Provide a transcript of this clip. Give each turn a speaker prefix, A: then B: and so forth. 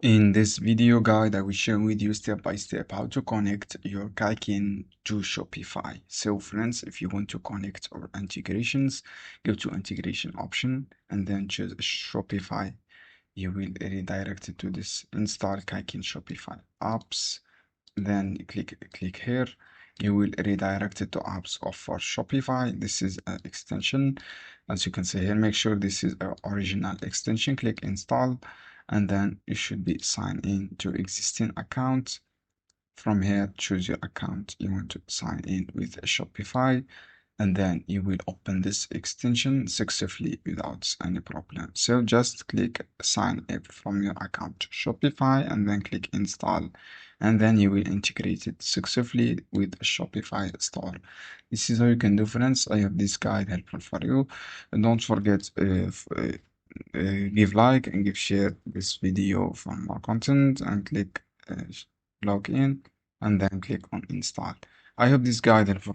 A: In this video guide, I will share with you step by step how to connect your Qikink to Shopify. So friends, if you want to connect or integrations, go to integration option and then choose Shopify. You will redirect it to this install Qikink Shopify apps. Then click here. You will redirect it to apps of for Shopify. This is an extension. As you can see here, make sure this is an original extension. Click install, and then you should be signed in to existing account. From here, choose your account you want to sign in with Shopify, and then you will open this extension successfully without any problem. So just click sign up from your account to Shopify and then click install, and then you will integrate it successfully with a Shopify store. This is how you can do, friends. I hope this guide helpful for you, and don't forget give like and give share this video for more content, and click log in and then click on install. I hope this guide helpful.